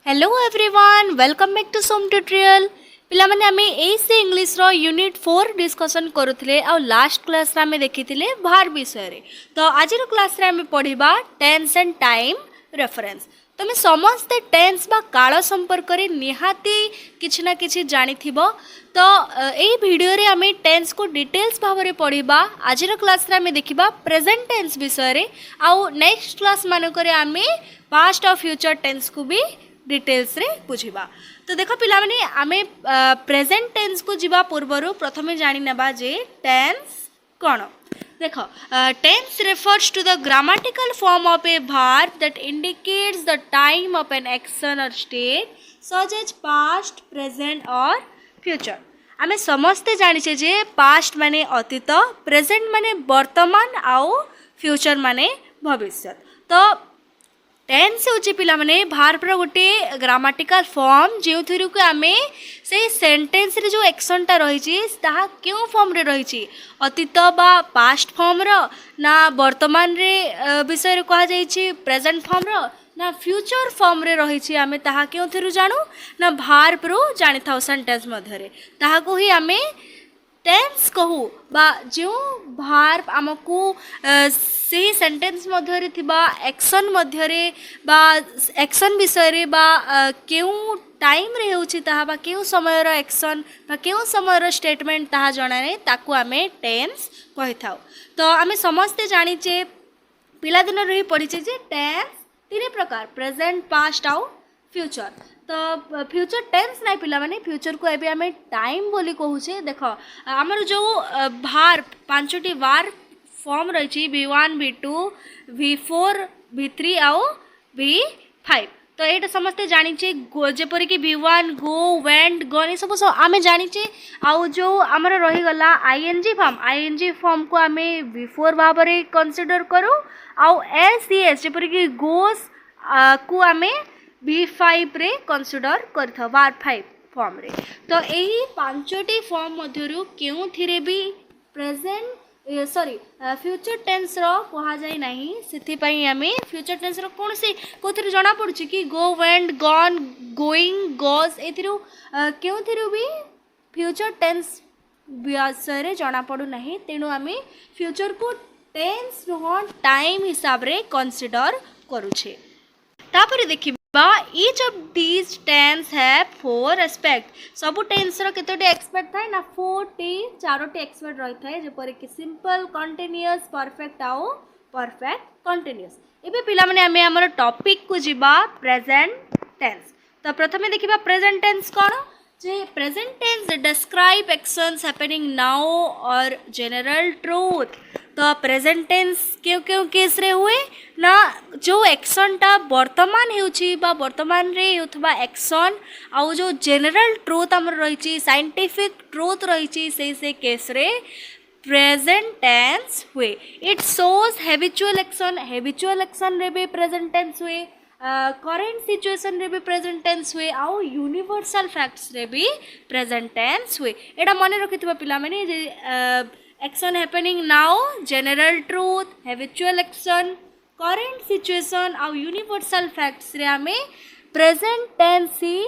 Hello everyone welcome back to Som tutorial पिलामाने आमे एसी इंग्लिश रो यूनिट 4 डिस्कशन करूथिले आ लास्ट क्लास रे आमे देखिथिले भार विषय रे। तो आज रो क्लास रे आमे पढिबा टेंस एंड टाइम रेफरेंस। तमे समस्त टेंस बा काल संपर्क रे निहाती किछि ना किछि जानिथिबो। तो एई वीडियो रे आमे टेंस को डिटेल्स भाबरे पढिबा। आज रो क्लास रे आमे देखिबा प्रेजेंट टेंस विषय रे आ नेक्स्ट क्लास मानको रे आमे पास्ट और फ्यूचर टेंस को भी डिटेल्स रे बुझिबा। तो देखो पिला माने आमे प्रेजेंट टेंस को जीवा पूर्वरु प्रथमे जानि नेबा जे टेंस कोन। देखो tense refers to the grammatical form of a verb that indicates the time of an action or state such as past, present or future। आमे समस्ते जानिछे जे पास्ट माने अतीत, प्रेजेंट माने वर्तमान आउ फ्यूचर माने भविष्य। तो टेंस होची पिला माने भार्ब रो गोटे ग्रामाटिकल फॉर्म जो थ्रू को आमे से सेंटेंस रे जो एक्शन ता रही छी ताहा क्यों फॉर्म रे रही छी, अतीत बा पास्ट फॉर्म रो ना वर्तमान रे विषय रे कहा जाई छी प्रेजेंट फॉर्म रो ना फ्यूचर फॉर्म रे रही छी। आमे ताहा क्यों थ्रू जानू ना भार्ब रो जानि थाउ सेंटेंस मध्ये रे ताहा को ही आमे टेंस कहू बा जो भार्ब आमको से सेंटेंस मध्यरे थिबा एक्शन मध्यरे बा एक्शन विषय रे बा केउ टाइम रे होछि ताहा बा केउ समय रो एक्शन बा केउ समय रो स्टेटमेंट ताहा जणाने ताकू आमे टेंस कहि थाउ। तो आमे समस्ते जानि जे पिला दिन रे पढिचे जे टेंस तीन प्रकार प्रेजेंट पास्ट आउ फ्यूचर। तो फ्यूचर टेंस नहीं पिला माने फ्यूचर को एबे हमें टाइम बोली कहूचे। देखो हमर जो भार पांचटी वार फॉर्म रही छी V1 V2 V4 V3 आउ V5। तो एटा समस्ते जानि छी जेपरि कि V1 गो वेंट गन ए सब आमे जानि छी। आउ जो हमर रही गला ING फॉर्म को आमे V4 भाबरे कंसीडर करू आउ SES जेपरि कि गोस को आमे V5 रे कंसीडर करथा वार 5 फॉर्म रे। तो एही पांचटी फॉर्म मध्यरु केउ थिरे भी प्रेजेंट फ्यूचर टेंस रो कहा जाय नाही, सेति पई आमे फ्यूचर टेंस रो कोन से कोथि जणा पड़ुची कि गो वेंट गॉन गोइंग गोस एथिरु केउ थिरु भी फ्यूचर टेंस विषय रे जणा पड़ु नाही। तेनु आमे फ्यूचर को टेंस रो टाइम हिसाब रे कंसीडर करूछे। तापर देखिबा each of these tense have four aspect। सबु टेंस रो केतोटी एक्सपेक्ट थाए ना 4टी चारोटी एक्सपेक्ट रही थाए जेपरि कि सिंपल कंटीन्यूअस परफेक्ट आउ परफेक्ट कंटीन्यूअस। एबे पिला माने हमें हमर टॉपिक को जिबा प्रेजेंट टेंस। तो प्रथमे देखिबा प्रेजेंट टेंस कोन जे present tense describe actions happening now और जनरल ट्रूथ। तो प्रेजेंट टेंस क्यों क्यों केस रे हुए ना जो एक्शन टा वर्तमान हेउची बा वर्तमान रे होथबा एक्शन आउ जो जनरल ट्रूथ हमर रहिची साइंटिफिक ट्रूथ रहिची से केस रे प्रेजेंट टेंस हुए। इट शोज हैबिचुअल एक्शन रे भी प्रेजेंट टेंस हुए, करेंट सिचुएशन रे भी प्रेजेंट टेंस हुए आउ यूनिवर्सल फैक्ट्स रे भी प्रेजेंट टेंस हुए। एटा मने रखिथिबा पिला माने जे action happening now general truth habitual action current situation आउ यूनिवर्सल फैक्ट्स रे आमे प्रेजेंट टेंस ही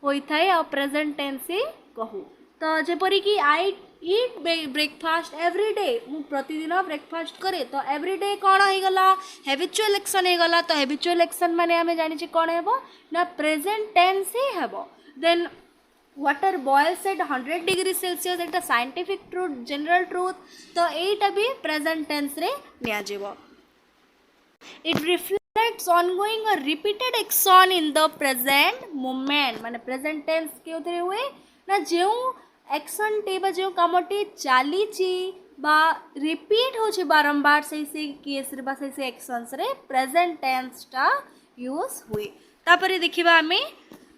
होई थाए आ प्रेजेंट टेंस ही कहू। तो जेपरि कि आई ईट ब्रेकफास्ट एवरी डे मु प्रतिदिन ब्रेकफास्ट करे तो एवरी डे कौन हो गला हैबिचुअल एक्शन हो गला। तो हैबिचुअल एक्शन माने आमे जानि छी कोन हेबो ना प्रेजेंट टेंस ही हेबो। Then water boils at 100 degree Celsius एटा साइंटिफिक ट्रूथ जनरल ट्रूथ। तो एटा भी प्रेजेंट टेंस रे निया जेबो। इट रिफ्लेक्ट्स ऑनगोइंग और repeated action in the present moment. माने प्रेजेंट टेंस के थरे हुए ना जो एक्शन टे बा जो कामटी चाली ची बा रिपीट होछि बारंबार से केस रे बा से एक्शंस रे प्रेजेंट टेंस टा यूज हुए। तापरे देखिबा हमें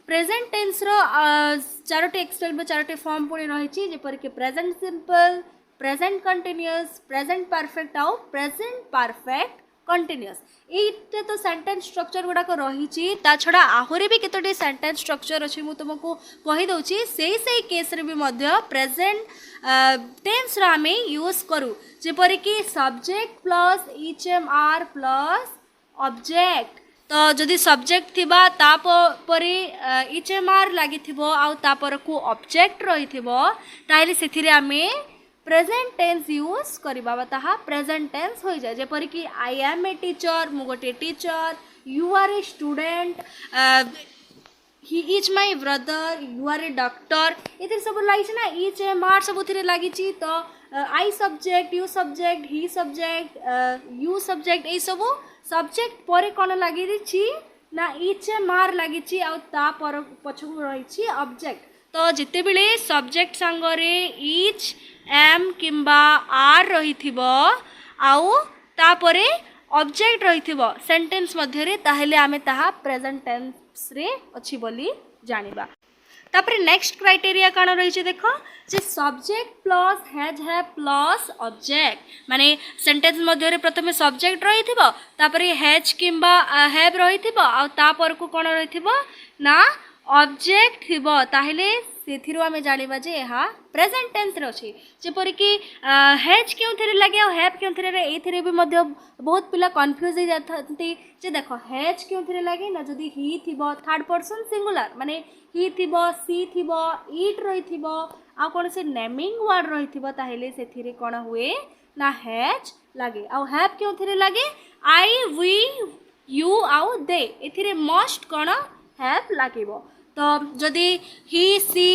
प्रेजेंट टेंस रो चारोटी एक्सपेक्ट बा चारोटी फॉर्म पुणी रही जेपर कि present simple present continuous present perfect आउ प्रेजेंट परफेक्ट कंटीन्यूअस। एटा तो सेंटेंस स्ट्रक्चर गुडा को रही ता छड़ा आहुरी भी केतोटी सेंटेंस स्ट्रक्चर अछि मु तुमको कहि दउची से केस रे भी मध्य प्रेजेंट टेंस रा हमें यूज करू जेपर कि subject plus HMR plus object. तो जदि सब्जेक्ट थिबा तापरे इचएमआर लागि थिबो आउ तापर को ऑब्जेक्ट रही थिबो ताइले सेथिरे आमे प्रेजेंट टेंस यूज करबा ताहा प्रेजेंट टेंस हो जाय जेपरि कि आई एम ए टीचर मु गोटे teacher you are a student he is my brother you are a doctor एतिर सब लागि ना इच एम आर सब थिरे लागि छि तो I subject you subject he subject you subject ए सब सब्जेक्ट परे कोन लागि छि ना इच एम आर लागि छि आ ता पर पछकु रही छि ऑब्जेक्ट तो जिते बेले सब्जेक्ट संगरे इच एम किंबा आर रही थिबो आउ तापरे ऑब्जेक्ट रही थिबो सेंटेंस मध्य रे ताहेले आमे ताहा प्रेजेंट टेंस रे अछि बोली जानिबा तापरे नेक्स्ट क्राइटेरिया काण रही छे देखो जे सब्जेक्ट प्लस हैज है प्लस ऑब्जेक्ट माने सेंटेंस मध्य रे प्रथमे सब्जेक्ट रही थिबो तापरे हैज किंबा हैव रही थिबो आ तापर को कोण रही थिबो ना ऑब्जेक्ट थिबो ताहेले सेथिरो आमे जानिबा जे एहा प्रेजेंट टेंस रे अछि जेपरि कि हैज क्यों थेरे लागे आ हैव क्यों थेरे रे एथिरे भी मध्य बहुत पिला कंफ्यूज हो जाथंती जे देखो हैज क्यों थेरे लागे ना जदी ही थिबो थर्ड पर्सन सिंगुलर माने ही थिबो सी थिबो इट रही थिबो आ कोन से नेमिंग वर्ड रही थिबो ताहेले सेथिरे कोन हुए ना हैज लागे आ हैव क्यों थेरे लागे आई वी यू आउ दे एथिरे मस्ट कोन हैव लागिबो तो जदि ही सी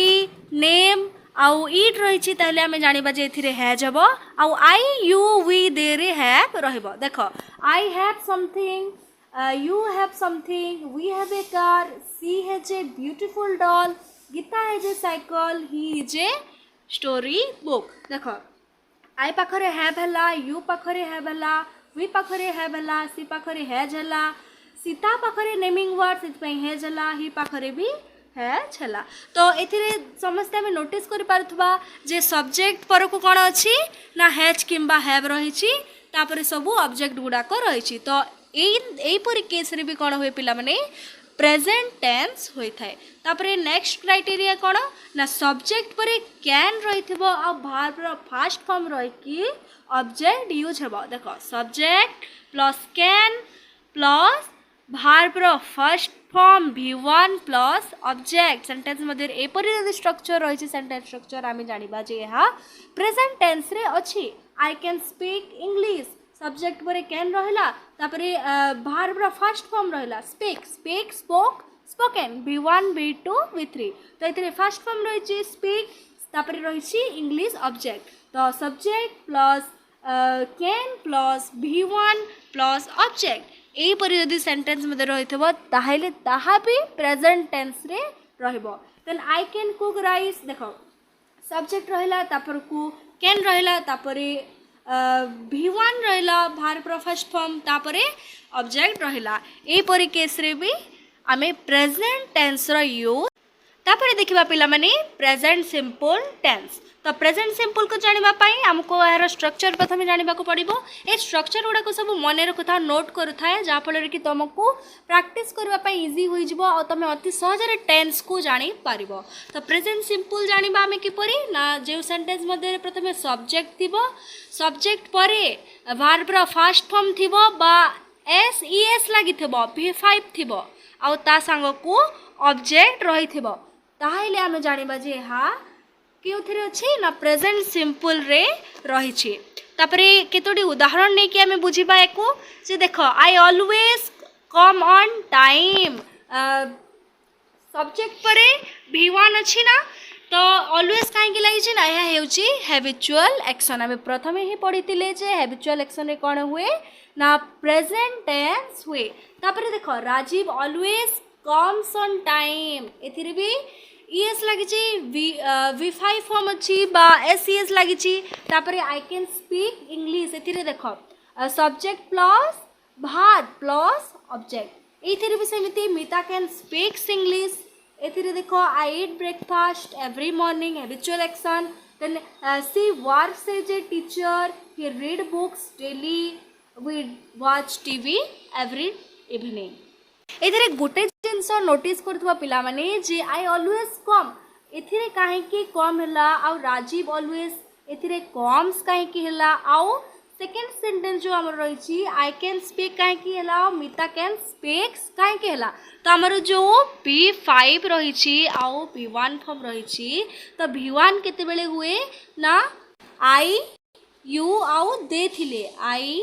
नेम आउ इट रही ताहले आमे जानिबा जे एथिरे हैज हबो आउ आई यू वी दे रे हैव रहबो देखो I have something you have something we have a car she has a beautiful doll Gita has a cycle he is a story book देखो आई पाखरे have हला you पाखरे have हला we पाखरे have हला she पाखरे has हला सीता पाखरे नेमिंग वर्ड सितपई has हला ही पाखरे भी हैज हला तो एथिरे समस्त हमें नोटिस करि पारथबा जे सब्जेक्ट पर को कोन अछि ना हैज किंबा हैव रही छी तापर सब ऑब्जेक्ट गुडा को रही छी तो एई परि केस रे भी कोन होय पिला माने प्रेजेंट टेंस होय थाए तापर नेक्स्ट क्राइटेरिया कोन ना सब्जेक्ट परे कैन रही थबो आ वर्ब रो फर्स्ट फॉर्म रही कि ऑब्जेक्ट यूज हेबो देखो subject plus can plus verb रो first form v1 plus object sentence मध्ये एपरि यदि स्ट्रक्चर रही छी सेंटेंस स्ट्रक्चर आमे जानिबा जे यहा प्रेजेंट टेंस रे अछि I can speak English subject परे कैन रहला तापरे वर्ब रो फर्स्ट फॉर्म रहला speak speak spoke spoken v1 v2 v3 तो एतरे फर्स्ट फॉर्म रही छी स्पीक तापरे रही छी इंग्लिश ऑब्जेक्ट तो subject plus can plus v1 plus object एई परि यदि सेंटेंस मध्ये रहिथबो ताहाले ताहा भी प्रेजेंट टेंस रे रहबो then I can cook rice देखो सब्जेक्ट रहला तापर को कैन रहला तापरे v1 रहला वर्ब रो फर्स्ट फॉर्म तापरे ऑब्जेक्ट रहला एई परि केस रे भी आमे प्रेजेंट टेंस रो यूज तापरे देखिबा पिला माने प्रेजेंट सिंपल टेंस तो प्रेजेंट सिंपल को जानिबा पई हमको यार स्ट्रक्चर प्रथमे जानिबा को पड़िबो ए स्ट्रक्चर गुडा को सब मने रखुथा नोट करूथाए जा फल कि तुमको प्रैक्टिस करबा पई इजी होई जिवो आ तमे अति सहज रे टेंस को जानि पारिबो तो प्रेजेंट सिंपल जानिबा हमें कि परी ना जे सेंटेंस मध्ये प्रथमे सब्जेक्ट थिबो सब्जेक्ट परे वर्ब रो फर्स्ट फॉर्म थिबो बा एस ई एस लागि थिबो v5 थिबो आ ता संग को ऑब्जेक्ट रही थिबो ताहाइले हमें जानिबा जे हा केउथिरे अछि ना प्रेजेंट सिंपल रे रही छी तापरे केतोडी उदाहरण नै कि हमें बुझिबा एको जे देखो I always come on time subject परे v1 अछि ना तो ऑलवेज काहे कि लागि छी ना या हेउची हैबिचुअल एक्शन हमें प्रथमे ही पढितिले जे हैबिचुअल एक्शन रे कोन हुए ना प्रेजेंट टेंस हुए तापरे देखो Rajeev always comes on time एथिरे भी ईएस लागि v5 फॉर्म अछि बा एसईएस लागि तापरे आई कैन स्पीक इंग्लिश एथिरे देखो subject plus verb plus object एथिरे भी सेमिति मिता कैन स्पीक इंग्लिश एथिरे देखो I eat breakfast every morning habitual action then she works as a teacher he read books daily we watch TV every evening एथिरे गोटे जिनस नोटिस करथुवा पिला माने जे आई ऑलवेज कम एथिरे काहे कि कम हला आ राजीव ऑलवेज एथिरे कम्स काहे कि हला आ सेकेंड सेंटेंस जो आमर रही आई कैन स्पीक कहीं मिता कैन स्पीक्स कहीं तो आमर जो V5 रही आउ V1 फॉर्म रही तो V1 केते हुए ना आई यू आउ दे थिले आई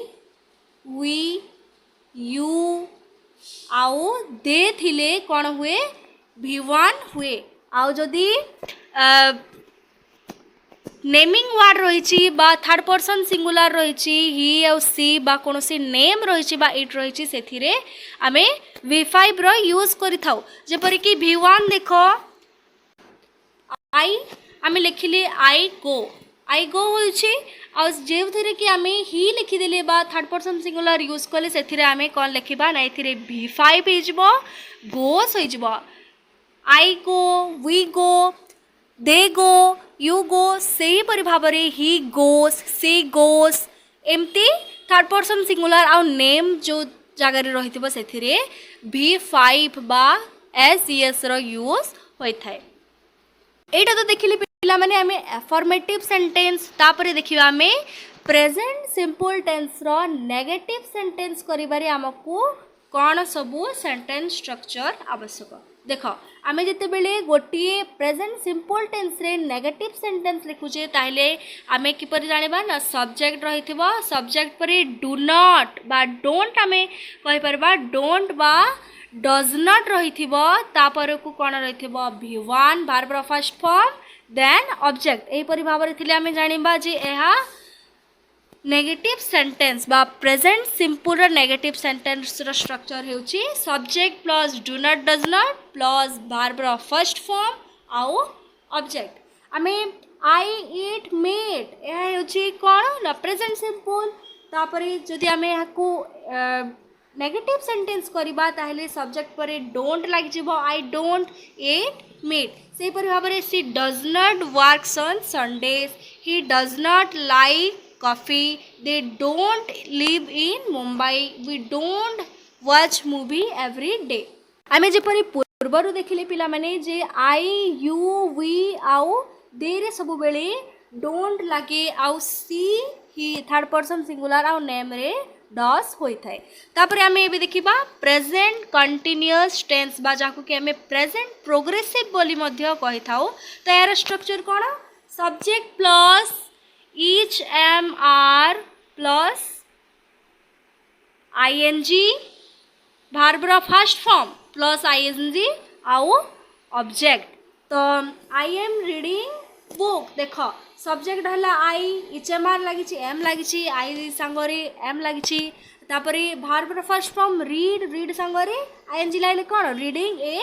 वी यू आउ दे थिले कौन हुए V1 हुए आउ जदि नेमिंग वार्ड रही थर्ड पर्सन सिंगुलर रही ही और सी बा कौन सी नेम रही इट रही से आम V5 रो यूज करि थाउ जेपरिक V1 देख आई आम लिखिले आई गो हो जो थे कि आम ही लिखिदेले बा थर्ड पर्सन सिंगुलर यूज कले से आम कौन लिखा ना ये V5 हो गोस हो आई go we go they go you go से परि भाव ही गोस सी गोस एमती थर्ड पर्सन सिंगुलर आउ नेम जो जगार रही से V5 बा SES रो यूज होता है। एटा तो देखिले पिला माने आमे अफर्मेटिव सेंटेंस तापरे देखिबा आमे प्रेजेंट सिंपल टेंस रो नेगेटिव सेंटेंस करिबारे हमकु कोन सबु सेंटेंस स्ट्रक्चर आवश्यक देख आमे जते बेले गोटिए प्रेजेंट सिंपल टेंस रे नेगेटिव सेंटेंस लिखुचे ताहले आमे किपर जानिबा ना सब्जेक्ट रहिथिबो सब्जेक्ट परे डू नॉट बा डोंट आमे कहि परबा डोंट बा डज नॉट रहिथिबो तापर को कोन रहिथिबो V1 verb first form then object एही परि भाव रे थिले आमे जानिबा जे एहा नेगेटिव सेंटेंस बा प्रेजेंट सिंपल नेगेटिव सेंटेंस रो स्ट्रक्चर हेउची subject plus do not does not plus verb first form आउ ऑब्जेक्ट आमे आई ईट मीट एहा हेउची कोन ना प्रेजेंट सिंपल तापरे जदि आमे हाकू नेगेटिव सेंटेंस करिबा ताहले सब्जेक्ट परे डोंट लाग जिवो आई डोंट ईट मीट से परि भाव रे she does not works on Sundays he does not like coffee they don't live in Mumbai we don't watch movie every day आमे जेपरि पूर्वरु देखिले पिला माने जे आई यू वी आउ दे रे सब बेले डोंट लागे आउ सी ही थर्ड पर्सन सिंगुलर आउ नेम रे डस होई थाए तापर आमे एबे देखिबा प्रेजेंट कंटीन्यूअस टेंस बा जाकु के आमे प्रेजेंट प्रोग्रेसिव बोली मध्य कहि थाउ त यार स्ट्रक्चर कोन subject plus each MR plus ing verb first form plus ing आउ ऑब्जेक्ट तो आई एम रीडिंग बुक देख सब्जेक्ट है आई HMR लगी एम लगी आई सांगरे एम लगी तापरे verb फर्स्ट फॉर्म रीड सांगरे ing लाइले कौन रीडिंग ए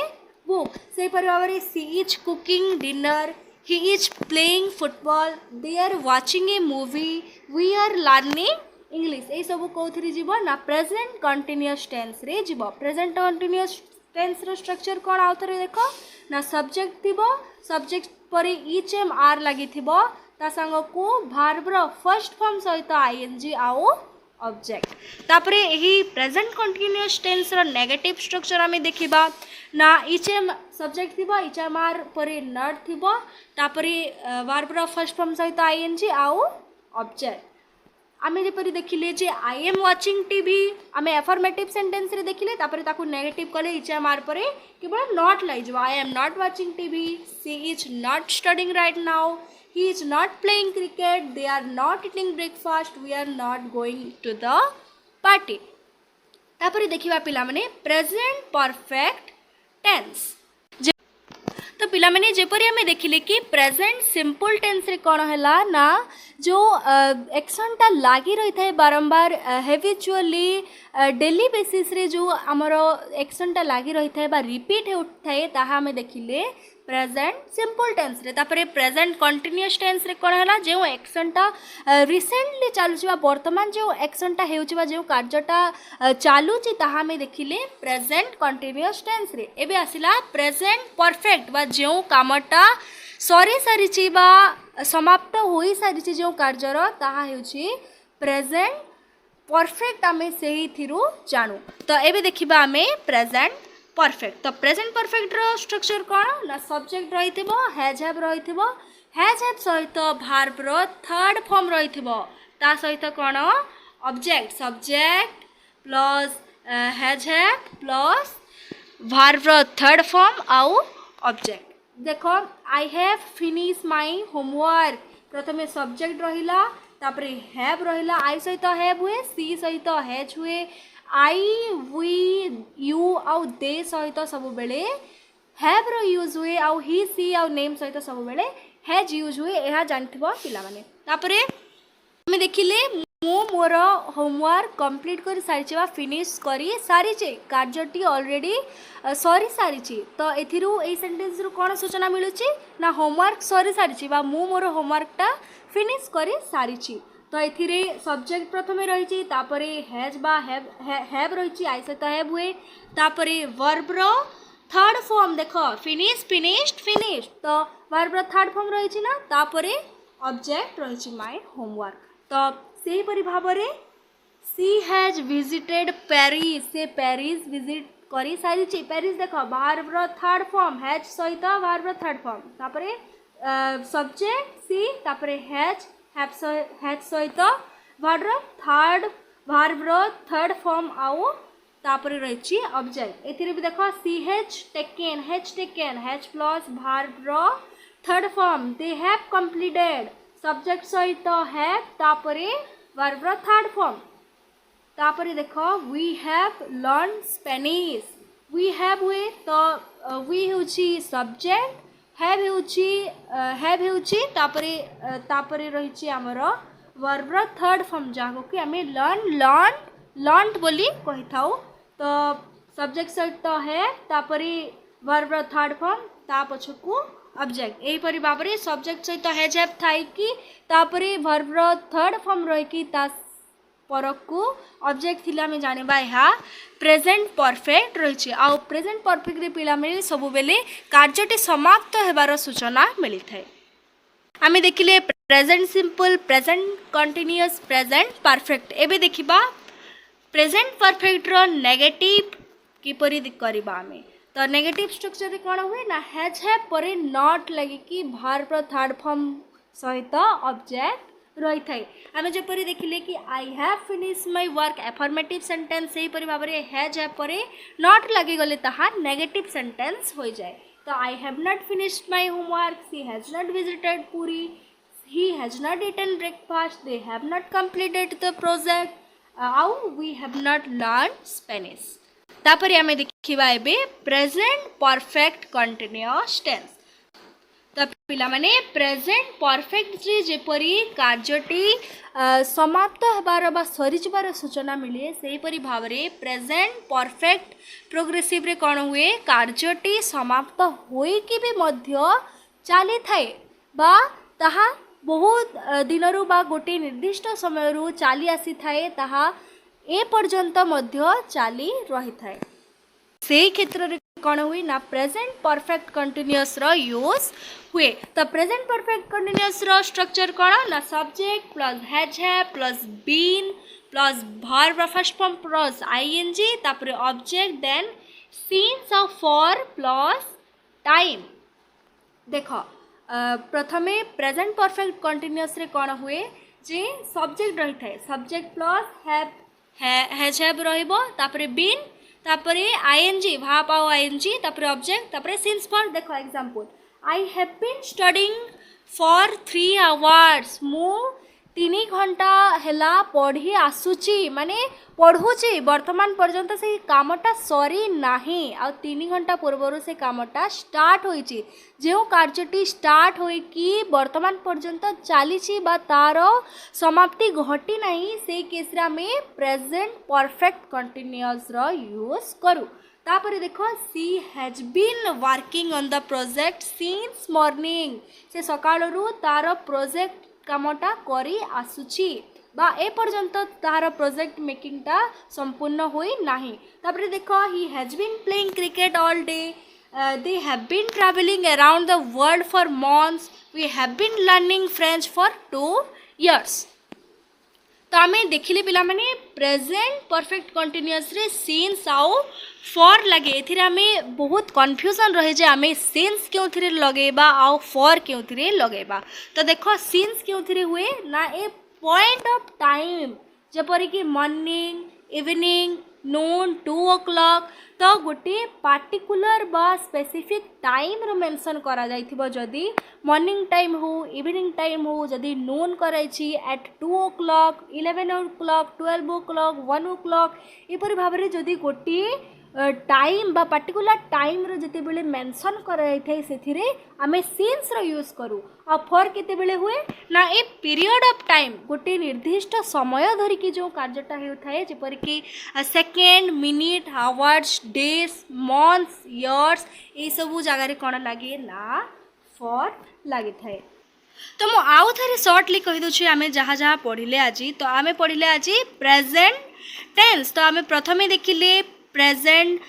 बुक से भाव she is cooking dinner he is playing football they are watching a movie we are learning English ए सब कोथरी जीवो ना प्रेजेंट कंटीन्यूअस टेंस रे जीवो प्रेजेंट कंटीन्यूअस टेंस रो स्ट्रक्चर कोन आउथरे देखो ना सब्जेक्ट थिबो सब्जेक्ट परे each MR लागि थिबो ता संग को वर्ब रो फर्स्ट फॉर्म सहित ing आउ ऑब्जेक्ट तापरे एही प्रेजेंट कंटीन्यूअस टेंस रो नेगेटिव स्ट्रक्चर आमे देखिबा ना इचएम सब्जेक्ट थिबो इचएमआर परे नॉट थिबो तापरे वर्ब रो फर्स्ट फॉर्म सहित ing आउ ऑब्जेक्ट आमे जेपरि देखिले जे आई एम वाचिंग टीवी आमे अफर्मेटिव सेंटेंस रे देखिले तापरे ताकू नेगेटिव कले इचएमआर परे केवल नॉट लाई जो I am not watching TV she is not studying right now he is not playing cricket they are not eating breakfast we are not going to the party तापरे देखिबा पिला माने present perfect tense तो पिला माने जेपरि हमें देखिले कि प्रेजेंट सिंपल टेंस रे कोन हैला ना जो एक्शन ता लागी रही थाए बारंबार हैबिचुअली डेली बेसिस रे जो हमरो एक्शन ता लागी रही थाए बा रिपीट हे उठाए ताहा हमें देखिले प्रेजेंट सिंपल टेंस रे तापरे प्रेजेंट कंटीन्यूअस टेंस रे कोन हैला जो एक्शन ता रिसेंटली चालुचिबा वर्तमान जो एक्शन ता हेउचिबा जो कार्यटा चालुची ताहा हमें देखिले प्रेजेंट कंटीन्यूअस टेंस रे एबे आसिला प्रेजेंट परफेक्ट बा जो कामटा सरी सारिची बा समाप्त होई सारिची जो कार्यर ताहा हेउची प्रेजेंट परफेक्ट आमे सेही थिरु जानू तो एबे देखिबा आमे प्रेजेंट परफेक्ट तो प्रेजेंट परफेक्ट रो स्ट्रक्चर कोन ना सब्जेक्ट रहिथिबो हैज हैव सहित वर्ब रो थर्ड फॉर्म रहिथिबो ता सहित कौन object subject plus has plus verb third form आउ ऑब्जेक्ट। देख I have finish my homework प्रथमे सब्जेक्ट रहिला तापरे हैव रहिला आई सहित हैव हुए सी सहित हैज हुए आई वी यू आउ दे सहित सब बेले हैव रो यूज हुए आउ ही सी आउ नेम सहित सब बेले हैज यूज हुए यह जानथिबो पिला माने। तापरे हमें देखिले मु मोर होमवर्क कंप्लीट कर सारी बा फिनिश करी सारी कार्यटी ऑलरेडी सरी सारी तो एथिरु ए सेंटेंस रु कोन सूचना मिलुची ना होमवर्क सरी सारी बा मु मोर होमवर्कटा फिनिश करी सारी तो एथिरे सब्जेक्ट प्रथमे रही तापरे हैज बा हैव रही आई सहित हैव हुए तापरे वर्ब रो थर्ड फॉर्म देख फिनिश फिनिश्ड फिनिश तो वर्ब रो थर्ड फॉर्म रही ना तापरे ऑब्जेक्ट रही माय होमवर्क। तो से परि भाबरे सी हैज विजिटेड पेरिस से पेरिस विजिट करी सारी पेरिस देख वर्ब रो थर्ड फॉर्म हैज सहित वर्ब रो थर्ड फॉर्म तापरे सब्जेक्ट सी तापरे हैज सहित वर्ब रो थर्ड फॉर्म आउ तापरे रही ऑब्जेक्ट एथिरे भी देख she has taken has plus verb रो third form they have completed subject सहित हैव तापरे वर्ब रो थर्ड फॉर्म तापरे देख we have learn Spanish we have हुए तो वी होची सब्जेक्ट हैव होची तापरे रही आमर वर्ब रो थर्ड फॉर्म जहाँ कि आम लर्न बोली कही था तो सब्जेक्ट सहित है तापरे वर्ब रो थर्ड फॉर्म ता पछकू ऑब्जेक्ट एहीपरि भाव में सब्जेक्ट सहित हैज हैव थाई कि तापरे वर्ब रो थर्ड फॉर्म रही कि ता परकू ऑब्जेक्ट थिला में जानिबा यहाँ प्रेजेंट परफेक्ट रही आउ प्रेजेंट परफेक्ट रे पिला में सब बेले कार्यटी समाप्त हेबार सूचना मिली थाए। आम देखिले present simple present continuous present perfect एबे देखिबा प्रेजेंट परफेक्ट रो नेगेटिव किपरि करबा आमे तो नेगेटिव स्ट्रक्चर कौन हुए ना हैज हैव परे नॉट लगे कि वर्ब रो थर्ड फॉर्म सहित ऑब्जेक्ट रही थाए आम जपरी देखिले कि I have finish my work affirmative sentence से परि भाव में हैज हैव परे नॉट लगी गले ताहा नेगेटिव सेंटेंस हो जाए। तो I have not finished my homework she has not visited Puri he has not eaten breakfast they have not completed the project आउ we have not learn Spanish. तापर आम देखा एबे प्रेजेंट परफेक्ट कंटिन्यूअस टेंस तो पिला माने प्रेजेंट परफेक्ट रे जेपरी कार्यटी समाप्त हेबार बा सरी जबार सूचना मिले से परि भाव रे प्रेजेंट परफेक्ट प्रोग्रेसिव रे कौन हुए कार्यटी समाप्त होई कि भी मध्य चली थाए बा ताहा बहुत दिनरु बा गोटे निर्दिष्ट समय रु चली आसी थाए ताहा ए पर्यंत मध्य चली रही थाए से क्षेत्र रे कौन हुए ना प्रेजेंट परफेक्ट कंटिन्यूअस रो यूज हुए। तो प्रेजेंट परफेक्ट कंटिन्यूअस रो स्ट्रक्चर कौन ना subject plus has have plus been plus verb first form plus ING तापर object then since of for plus time. देखो प्रथमे प्रेजेंट परफेक्ट कंटिन्यूअस रे कौन हुए जे सब्जेक्ट रही थाए सब्जेक्ट प्लस हैज हैव रहिबो तापरे बीन तापरे आईएनजी भाप आउ आईएनजी तापरे ऑब्जेक्ट तापरे सिंस फॉर। देखो example I have been studying for 3 hours मु 3 घंटा हेला पढ़ी आसुची माने पढ़ुची वर्तमान पर्यंत से कामटा सरी नाही आ 3 घंटा पूर्व से कामटा स्टार्ट होईची जो कार्यटी स्टार्ट होई कि वर्तमान पर्यंत चली बा तार समाप्ति घटी नहीं से केस रे आमे प्रेजेंट परफेक्ट कंटिन्यूअस रो यूज करू। तापर देखो she has been working on the project since morning से सकाळरू तार प्रोजेक्ट कामटा करी आसुची बा ए पर्यंत तार प्रोजेक्ट मेकिंगटा संपूर्ण होई नाही। तापर देखो he has been playing cricket all day they have been traveling around the world for months we have been learning French for 2 years। तो आम देखिले पिला माने प्रेजेंट परफेक्ट कंटिन्यूअस रे सिंस आउ फॉर लगे एथिरे आमे बहुत कन्फ्यूजन रहे जे आमे सिंस क्यों लगेबा आउ फॉर क्यों लगेबा। तो देखो सिंस क्यों हुए ना ए पॉइंट ऑफ टाइम जेपरिक मॉर्निंग इवनिंग नून 2 o'clock तो गोटे पार्टिकुलर बा स्पेसिफिक टाइम रो मेंशन करा जाइथिबो जदी मॉर्निंग टाइम हो इवनिंग टाइम हो जदी नून कराइछि eight 2 o'clock 11 o'clock 12 o'clock 1 o'clock एपरि भाबरे जदी गोटे टाइम बा पार्टिकुलर टाइम रो जते बेले मेंशन करा जाइथाय सेथिरे आमे सिंस रो यूज करू आ फॉर केते बेले हुए ना ए पीरियड ऑफ टाइम गोटे निर्दिष्ट समय धरि कि जो कार्यटा हेउथाय जेपरि कि second minute hours days months years ए सब जगह रे कोन लागे ना फॉर लागि थाए। तो मु आउ थरे शॉर्टली कहि दउछि आमे जहा जहा पढिले आज तो आमे पढिले आज प्रेजेंट टेंस तो आमे प्रथमे देखिले प्रेजेंट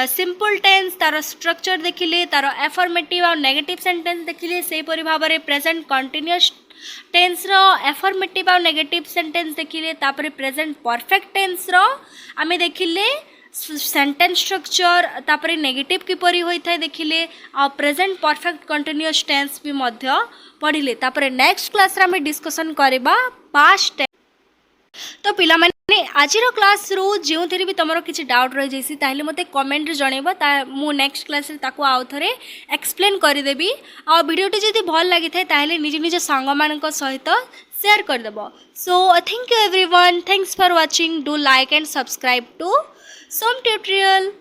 सिंपल टेंस तार स्ट्रक्चर देखिले तार एफर्मेटिव और नेगेटिव सेंटेंस देखिले से परि भाबरे प्रेजेंट कंटीन्यूअस टेंस रो एफर्मेटिव और नेगेटिव सेंटेंस देखिले तापरे प्रेजेंट परफेक्ट टेंस रो आमे देखिले सेंटेंस स्ट्रक्चर तापरे नेगेटिव किपरि होइथाय देखिले आ प्रेजेंट परफेक्ट कंटीन्यूअस टेंस भी मध्य पढिले तापरे नेक्स्ट क्लास रे आमे डिस्कशन करबा पास्ट टेंस। तो पिला माने आज क्लास रू जो भी तुम किसी डाउट रही जाइए ताहले मते कमेंट रे जणेबो मु नेक्स्ट क्लास रे ताको आउ थरे एक्सप्लेन करदेवी आ वीडियोटी जदि भल लगी थाए ताहले निज निज सांग मानक सहित शेयर करदेबो। So thank you everyone, thanks for watching, do like and subscribe to Som tutorial.